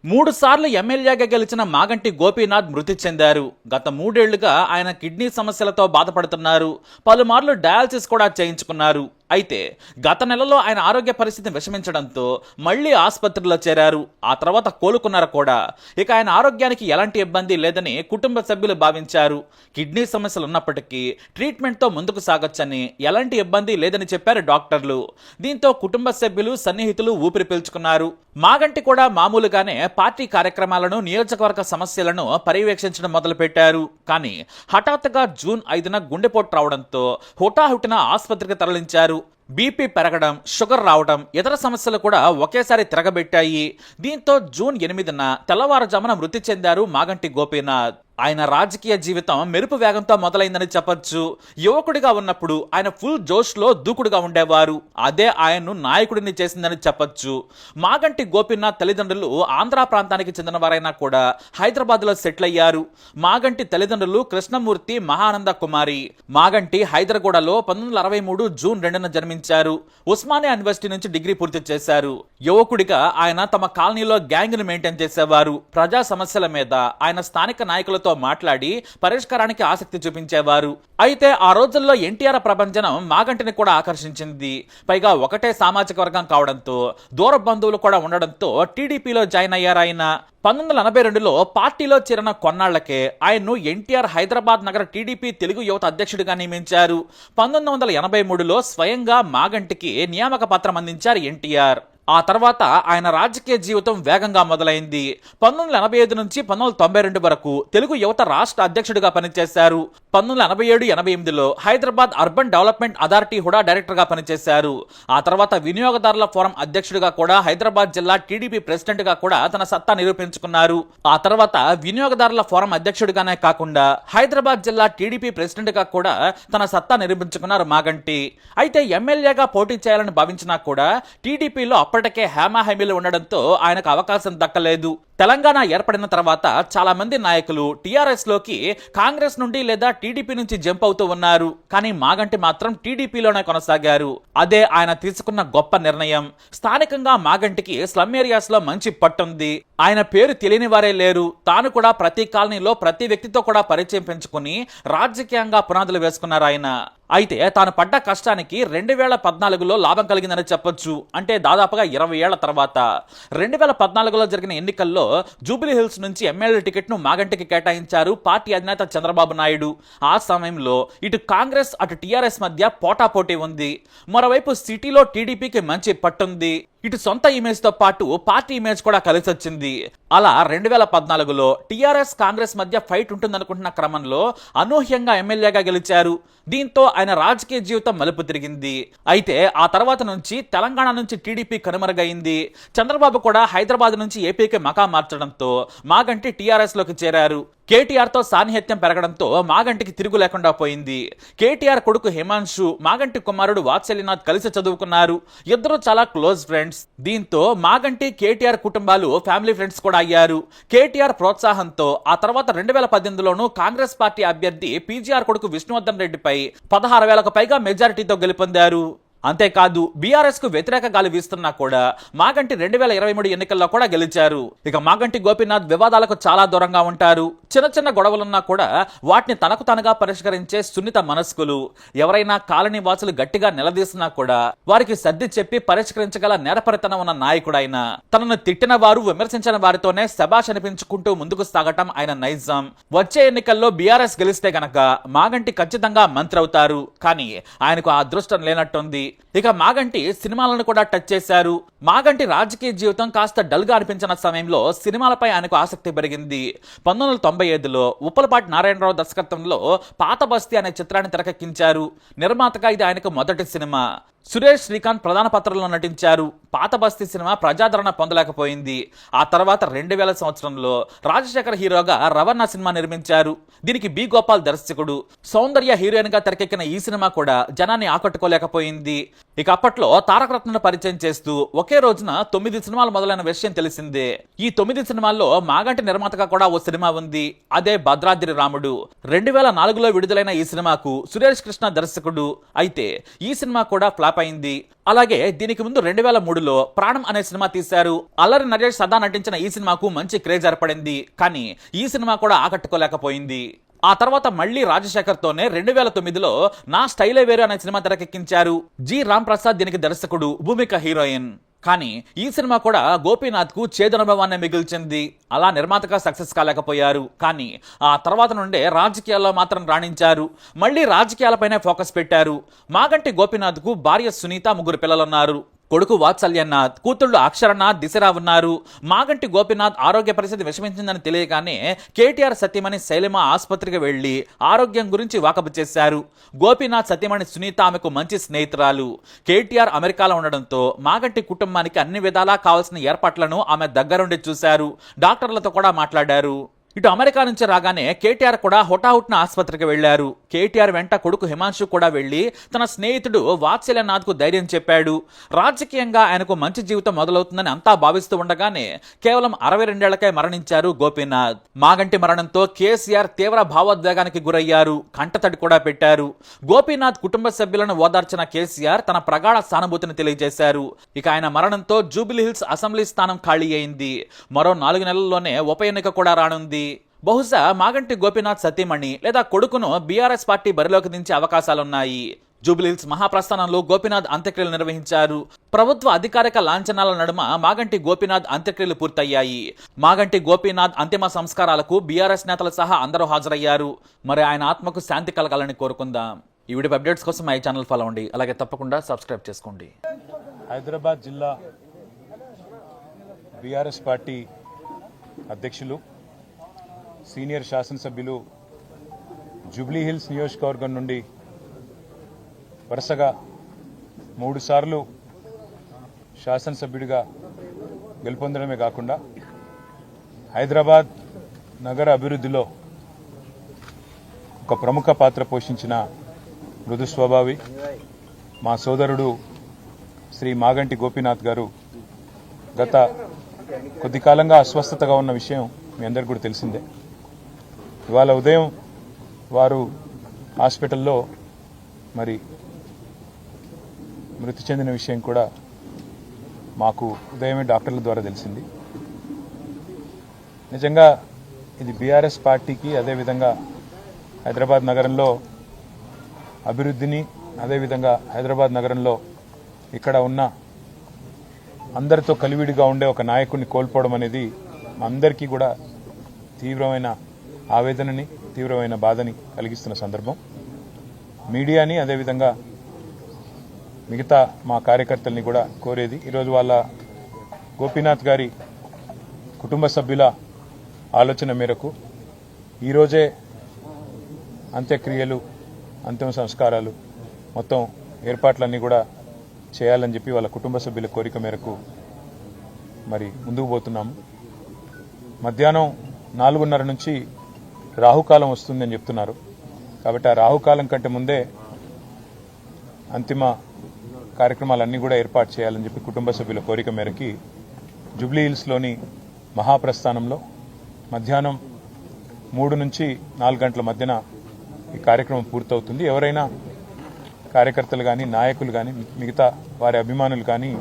3 సార్లు ఎమ్మెల్యేగా గెలిచిన మాగంటి గోపీనాథ్ మృతి చెందారు. గత 3 ఏళ్లుగా ఆయన కిడ్నీ సమస్యలతో బాధపడుతున్నారు. పలుమార్లు డయాలసిస్ కూడా చేయించుకున్నారు. అయితే గత నెలలో ఆయన ఆరోగ్య పరిస్థితి విషమించడంతో మళ్లీ ఆసుపత్రిలో చేరారు. ఆ తర్వాత కోలుకున్నారు కూడా. ఇక ఆయన ఆరోగ్యానికి ఎలాంటి ఇబ్బంది లేదని కుటుంబ సభ్యులు భావించారు. కిడ్నీ సమస్యలు ఉన్నప్పటికీ ట్రీట్మెంట్తో ముందుకు సాగొచ్చని, ఎలాంటి ఇబ్బంది లేదని చెప్పారు డాక్టర్లు. దీంతో కుటుంబ సభ్యులు, సన్నిహితులు ఊపిరి పీల్చుకున్నారు. మాగంటి కూడా మామూలుగానే పార్టీ కార్యక్రమాలను, నియోజకవర్గ సమస్యలను పర్యవేక్షించడం మొదలుపెట్టారు. కానీ హఠాత్తుగా జూన్ 5న గుండెపోటు రావడంతో హుటాహుటిన ఆసుపత్రికి తరలించారు. బీపీ పెరగడం, షుగర్ రావడం, ఇతర సమస్యలు కూడా ఒకేసారి తిరగబెట్టాయి. దీంతో జూన్ 8న తెల్లవారుజామున మృతి చెందారు మాగంటి గోపీనాథ్. ఆయన రాజకీయ జీవితం మెరుపు వేగంతో మొదలైందని చెప్పొచ్చు. యువకుడిగా ఉన్నప్పుడు ఆయన ఫుల్ జోష్లో దూకుడుగా ఉండేవారు. అదే ఆయన్ను నాయకుడిని చేసిందని చెప్పొచ్చు. మాగంటి గోపీనాథ్ తల్లిదండ్రులు ఆంధ్ర ప్రాంతానికి చెందిన వారైనా కూడా హైదరాబాద్లో సెటిల్ అయ్యారు. మాగంటి తల్లిదండ్రులు కృష్ణమూర్తి, మహానంద కుమారి. మాగంటి హైదరాబాద్లో 1963 జూన్ 2న జన్మించారు. ఉస్మానియా యూనివర్సిటీ నుంచి డిగ్రీ పూర్తి చేశారు. యువకుడిగా ఆయన తమ కాలనీలో గ్యాంగ్ ను మెయింటైన్ చేసేవారు. ప్రజా సమస్యల మీద ఆయన స్థానిక నాయకులతో మాట్లాడి పరిష్కారానికి ఆసక్తి చూపించేవారు. అయితే ఆ రోజుల్లో ఎన్టీఆర్ ప్రభంజనం మాగంటిని కూడా ఆకర్షించింది. పైగా ఒకటే సామాజిక వర్గం కావడంతో, దూర బంధువులు కూడా ఉండడంతో టీడీపీలో జాయిన్ అయ్యారు ఆయన. 1982లో పార్టీలో చేరిన కొన్నాళ్లకే ఆయన్ను ఎన్టీఆర్ హైదరాబాద్ నగర టీడీపీ తెలుగు యువత అధ్యక్షుడిగా నియమించారు. 1983లో స్వయంగా మాగంటికి నియామక పత్రం అందించారు ఎన్టీఆర్. ఆ తర్వాత ఆయన రాజకీయ జీవితం వేగంగా మొదలైంది. 1985 నుంచి 1992 వరకు తెలుగు యువత రాష్ట్ర అధ్యక్షుడిగా పనిచేశారు. 1987-88లో Hyderabad urban development authority HUDA director గా పనిచేశారు. ఆ తర్వాత వినియోగదారుల ఫోరం అధ్యక్షుడిగా కూడా, హైదరాబాద్ జిల్లా టీడీపీ ప్రెసిడెంట్ గా కూడా తన సత్తా నిరూపించుకున్నారు. ఆ తర్వాత వినియోగదారుల ఫోరం అధ్యక్షుడిగానే కాకుండా హైదరాబాద్ జిల్లా టీడీపీ ప్రెసిడెంట్ గా కూడా తన సత్తా నిరూపించుకున్నారు మాగంటి. అయితే ఎమ్మెల్యేగా పోటీ చేయాలని భావించినా కూడా టీడీపీలో అప్పటికే హేమాహేమీలు ఉండడంతో ఆయనకు అవకాశం దక్కలేదు. తెలంగాణ ఏర్పడిన తర్వాత చాలా మంది నాయకులు టీఆర్ఎస్ లోకి కాంగ్రెస్ నుండి లేదా టీడీపీ నుంచి జంప్ అవుతూ ఉన్నారు. కానీ మాగంటి మాత్రం టీడీపీలోనే కొనసాగారు. అదే ఆయన తీసుకున్న గొప్ప నిర్ణయం. స్థానికంగా మాగంటికి స్లమ్ ఏరియాస్ లో మంచి పట్టుంది. ఆయన పేరు తెలియని వారే లేరు. తాను కూడా ప్రతి కాలనీలో ప్రతి వ్యక్తితో కూడా పరిచయం పెంచుకుని రాజకీయంగా పునాదులు వేసుకున్నారు ఆయన. అయితే తాను పడ్డ కష్టానికి 2014లో లాభం కలిగిందని చెప్పొచ్చు. అంటే దాదాపుగా 20 ఏళ్ల తర్వాత 2014లో జరిగిన ఎన్నికల్లో జూబ్లీ హిల్స్ నుంచి ఎమ్మెల్యే టికెట్ను మాగంటికి కేటాయించారు పార్టీ అధినేత చంద్రబాబు నాయుడు. ఆ సమయంలో ఇటు కాంగ్రెస్, అటు టీఆర్ఎస్ మధ్య పోటాపోటీ ఉంది. మరోవైపు సిటీలో టీడీపీకి మంచి పట్టుంది. ఇటు సొంత ఇమేజ్ తో పాటు పార్టీ ఇమేజ్ కూడా కలిసి వచ్చింది. అలా 2014లో టీఆర్ఎస్, కాంగ్రెస్ మధ్య ఫైట్ ఉంటుందనుకుంటున్న క్రమంలో అనూహ్యంగా ఎమ్మెల్యేగా గెలిచారు. దీంతో ఆయన రాజకీయ జీవితం మలుపు తిరిగింది. అయితే ఆ తర్వాత నుంచి తెలంగాణ నుంచి టీడీపీ కనుమరుగైంది. చంద్రబాబు కూడా హైదరాబాద్ నుంచి ఏపీకి మకా మార్చడంతో మాగంటి టీఆర్ఎస్ లోకి చేరారు. కేటీఆర్ తో సాన్నిహిత్యం పెరగడంతో మాగంటికి తిరుగు లేకుండా పోయింది. కేటీఆర్ కొడుకు హిమాంశు, మాగంటి కుమారుడు వాత్సల్యనాథ్ కలిసి చదువుకున్నారు. ఇద్దరు చాలా క్లోజ్ ఫ్రెండ్స్. దీంతో మాగంటి, కేటీఆర్ కుటుంబాలు ఫ్యామిలీ ఫ్రెండ్స్ కూడా అయ్యారు. కేటీఆర్ ప్రోత్సాహంతో ఆ తర్వాత 2018లోనూ కాంగ్రెస్ పార్టీ అభ్యర్థి పీజీఆర్ కొడుకు విష్ణువర్ధన్ రెడ్డిపై 16,000కు పైగా మెజారిటీతో గెలుపొందారు. అంతేకాదు బీఆర్ఎస్ కు వ్యతిరేక గాలి వీస్తున్నా కూడా మాగంటి 2023 ఎన్నికల్లో కూడా గెలిచారు. ఇక మాగంటి గోపీనాథ్ వివాదాలకు చాలా దూరంగా ఉంటారు. చిన్న చిన్న గొడవలున్నా కూడా వాటిని తనకు తనగా పరిష్కరించే సున్నిత మనస్కులు. ఎవరైనా కాలనీ వాసులు గట్టిగా నిలదీసినా కూడా వారికి సర్ది చెప్పి పరిష్కరించగల నేరపరితనం ఉన్న నాయకుడైన. తనను తిట్టిన వారు, విమర్శించిన వారితోనే శబాష్ అనిపించుకుంటూ ముందుకు సాగటం ఆయన నైజం. వచ్చే ఎన్నికల్లో బీఆర్ఎస్ గెలిస్తే గనక మాగంటి ఖచ్చితంగా మంత్రి అవుతారు. కానీ ఆయనకు ఆ అదృష్టం లేనట్టుంది. ఇక మాగంటి సినిమాలను కూడా టచ్ చేశారు. మాగంటి రాజకీయ జీవితం కాస్త డల్ గా అనిపించిన సమయంలో సినిమాలపై ఆయనకు ఆసక్తి పెరిగింది. 1995లో ఉప్పలపాటి నారాయణరావు దర్శకత్వంలో పాత బస్తీ అనే చిత్రాన్ని తెరకెక్కించారు. నిర్మాతగా ఇది ఆయనకు మొదటి సినిమా. సురేష్, శ్రీకాంత్ ప్రధాన పాత్రల్లో నటించారు. పాత బస్తీ సినిమా ప్రజాదరణ పొందలేకపోయింది. ఆ తర్వాత 2000 సంవత్సరంలో రాజశేఖర్ హీరోగా రవణ సినిమా నిర్మించారు. దీనికి బి గోపాల్ దర్శకుడు. సౌందర్య హీరోయిన్ గా తెరకెక్కిన ఈ సినిమా కూడా జనాన్ని ఆకట్టుకోలేకపోయింది. ఇక అప్పట్లో తారక రత్నను పరిచయం చేస్తూ ఒకే రోజున 9 సినిమాలు మొదలైన విషయం తెలిసిందే. ఈ 9 సినిమాల్లో మాగంటి నిర్మాతగా కూడా ఓ సినిమా ఉంది. అదే భద్రాద్రి రాముడు. 2004లో విడుదలైన ఈ సినిమాకు సురేష్ కృష్ణ దర్శకుడు. అయితే ఈ సినిమా కూడా ఫ్లాప్ అయింది. అలాగే దీనికి ముందు 2003లో ప్రాణం అనే సినిమా తీశారు. అల్లరి నరేష్ సదా నటించిన ఈ సినిమాకు మంచి క్రేజ్ ఏర్పడింది. కానీ ఈ సినిమా కూడా ఆకట్టుకోలేకపోయింది. ఆ తర్వాత మళ్లీ రాజశేఖర్ తోనే 2009లో నా స్టైలే వేరు అనే సినిమా తెరకెక్కించారు. జి రామ్ ప్రసాద్ దీనికి దర్శకుడు, భూమిక హీరోయిన్. కానీ ఈ సినిమా కూడా గోపీనాథ్ కు చేదనుభవాన్ని మిగిల్చింది. అలా నిర్మాతగా సక్సెస్ కాలేకపోయారు. కానీ ఆ తర్వాత నుండే రాజకీయాల్లో మాత్రం రాణించారు. మళ్లీ రాజకీయాలపైనే ఫోకస్ పెట్టారు. మాగంటి గోపీనాథ్ కు భార్య సునీత, 3 పిల్లలున్నారు. కొడుకు వాత్సల్యనాథ్, కూతుళ్లు అక్షరనాథ్, దిశరా ఉన్నారు. మాగంటి గోపీనాథ్ ఆరోగ్య పరిస్థితి విషమించిందని తెలియగానే కేటీఆర్ సతీమణి శైలమ ఆసుపత్రికి వెళ్లి ఆరోగ్యం గురించి వాకబు చేశారు. గోపీనాథ్ సతీమణి సునీత ఆమెకు మంచి స్నేహితురాలు. కేటీఆర్ అమెరికాలో ఉండడంతో మాగంటి కుటుంబానికి అన్ని విధాలా కావాల్సిన ఏర్పాట్లను ఆమె దగ్గరుండి చూశారు. డాక్టర్లతో కూడా మాట్లాడారు. ఇటు అమెరికా నుంచి రాగానే కేటీఆర్ కూడా హుటాహుట్న ఆసుపత్రికి వెళ్లారు. కేటీఆర్ వెంట కొడుకు హిమాంశు కూడా వెళ్లి తన స్నేహితుడు వాత్సల్యనాథ్ కు ధైర్యం చెప్పాడు. రాజకీయంగా ఆయనకు మంచి జీవితం మొదలవుతుందని అంతా భావిస్తూ ఉండగానే కేవలం 62 ఏళ్లకే మరణించారు గోపీనాథ్. మాగంటి మరణంతో కేసీఆర్ తీవ్ర భావోద్వేగానికి గురయ్యారు. కంటతడి కూడా పెట్టారు. గోపీనాథ్ కుటుంబ సభ్యులను ఓదార్చిన కేసీఆర్ తన ప్రగాఢ సానుభూతిని తెలియజేశారు. ఇక ఆయన మరణంతో జూబిలీహిల్స్ అసెంబ్లీ స్థానం ఖాళీ అయింది. మరో 4 నెలల్లోనే ఉప ఎన్నిక కూడా రానుంది. బహుశా మాగంటి గోపీనాథ్ సతీమణి లేదా కొడుకును బీఆర్ఎస్ పార్టీ బరిలోకి దించే అవకాశాలున్నాయి. జూబిలీహిల్స్ మహాప్రస్థానంలో గోపీనాథ్ అంత్యక్రియలు నిర్వహించారు. ప్రభుత్వ అధికారిక లాంఛనాల నడుమ మాగంటి గోపీనాథ్ అంత్యక్రియలు పూర్తయ్యాయి. మాగంటి గోపీనాథ్ అంతిమ సంస్కారాలకు బీఆర్ఎస్ నేతలు సహా అందరూ హాజరయ్యారు. మరి ఆయన ఆత్మకు శాంతి కలగాలని కోరుకుందాం. ఈ వీడియో అప్డేట్స్ కోసం మా ఛానల్ ఫాలో అవ్వండి. అలాగే తప్పకుండా సబ్స్క్రైబ్ చేసుకోండి. హైదరాబాద్ జిల్లా బీఆర్ఎస్ పార్టీ అధ్యక్షులు, సీనియర్ శాసనసభ్యులు, జూబ్లీహిల్స్ నియోజకవర్గం నుండి వరుసగా 3 సార్లు శాసనసభ్యుడిగా గెలుపొందడమే కాకుండా హైదరాబాద్ నగర అభివృద్ధిలో ఒక ప్రముఖ పాత్ర పోషించిన మృదు స్వభావి మా సోదరుడు శ్రీ మాగంటి గోపీనాథ్ గారు గత కొద్ది కాలంగా అస్వస్థతగా ఉన్న విషయం మీ అందరికీ కూడా తెలిసిందే. ఇవాళ ఉదయం వారు హాస్పిటల్లో మరి మృతి చెందిన విషయం కూడా మాకు ఉదయమే డాక్టర్ల ద్వారా తెలిసింది. నిజంగా ఇది బీఆర్ఎస్ పార్టీకి, అదేవిధంగా హైదరాబాద్ నగరంలో అభివృద్ధిని, అదేవిధంగా హైదరాబాద్ నగరంలో ఇక్కడ ఉన్న అందరితో కలివిడిగా ఉండే ఒక నాయకుడిని కోల్పోవడం అనేది అందరికీ కూడా తీవ్రమైన ఆవేదనని, తీవ్రమైన బాధని కలిగిస్తున్న సందర్భం. మీడియాని, అదేవిధంగా మిగతా మా కార్యకర్తల్ని కూడా కోరేది, ఈరోజు వాళ్ళ గోపీనాథ్ గారి కుటుంబ సభ్యుల ఆలోచన మేరకు ఈరోజే అంత్యక్రియలు, అంతిమ సంస్కారాలు, మొత్తం ఏర్పాట్లన్నీ కూడా చేయాలని చెప్పి వాళ్ళ కుటుంబ సభ్యుల కోరిక మేరకు మరి ముందుకు పోతున్నాము. మధ్యాహ్నం 4:30 నుంచి రాహుకాలం వస్తుందని చెప్తున్నారు. కాబట్టి ఆ రాహుకాలం కంటే ముందే అంతిమ కార్యక్రమాలన్నీ కూడా ఏర్పాటు చేయాలని చెప్పి కుటుంబ సభ్యుల కోరిక మేరకి జూబ్లీహిల్స్లోని మహాప్రస్థానంలో మధ్యాహ్నం 3 నుంచి 4 గంటల మధ్యన ఈ కార్యక్రమం పూర్తవుతుంది. ఎవరైనా కార్యకర్తలు కానీ, నాయకులు కానీ, మిగతా వారి అభిమానులు కానీ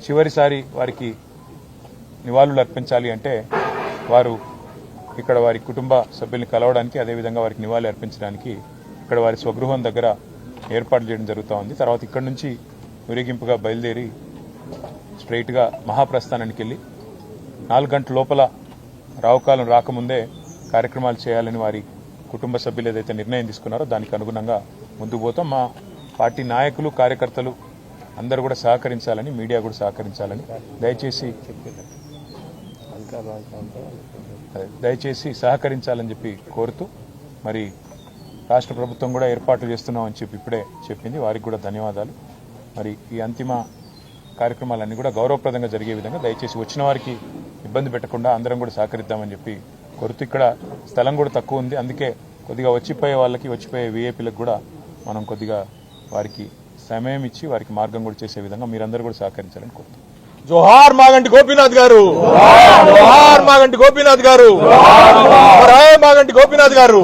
చివరిసారి వారికి నివాళులు అర్పించాలి అంటే వారు ఇక్కడ వారి కుటుంబ సభ్యుల్ని కలవడానికి, అదేవిధంగా వారికి నివాళులు అర్పించడానికి ఇక్కడ వారి స్వగృహం దగ్గర ఏర్పాట్లు చేయడం జరుగుతూ ఉంది. తర్వాత ఇక్కడ నుంచి ఊరేగింపుగా బయలుదేరి స్ట్రైట్గా మహాప్రస్థానానికి వెళ్ళి 4 గంటల లోపల రావుకాలం రాకముందే కార్యక్రమాలు చేయాలని వారి కుటుంబ సభ్యులు ఏదైతే నిర్ణయం తీసుకున్నారో దానికి అనుగుణంగా ముందుకు పోతాం. మా పార్టీ నాయకులు, కార్యకర్తలు అందరూ కూడా సహకరించాలని, మీడియా కూడా సహకరించాలని దయచేసి సహకరించాలని చెప్పి కోరుతూ, మరి రాష్ట్ర ప్రభుత్వం కూడా ఏర్పాట్లు చేస్తున్నామని చెప్పి ఇప్పుడే చెప్పింది. వారికి కూడా ధన్యవాదాలు. మరి ఈ అంతిమ కార్యక్రమాలన్నీ కూడా గౌరవప్రదంగా జరిగే విధంగా దయచేసి వచ్చిన వారికి ఇబ్బంది పెట్టకుండా అందరం కూడా సహకరిద్దామని చెప్పి కోరుతూ, ఇక్కడ స్థలం కూడా తక్కువ ఉంది, అందుకే కొద్దిగా వచ్చిపోయే వాళ్ళకి, వచ్చిపోయే వీఐపీలకు కూడా మనం కొద్దిగా వారికి సమయం ఇచ్చి వారికి మార్గం కూడా చేసే విధంగా మీరందరూ కూడా సహకరించాలని కోరుతున్నాను. జోహార్ మాగంటి గోపీనాథ్ గారు, జోహార్ మాగంటి గోపీనాథ్ గారు, మాగంటి గోపీనాథ్ గారు.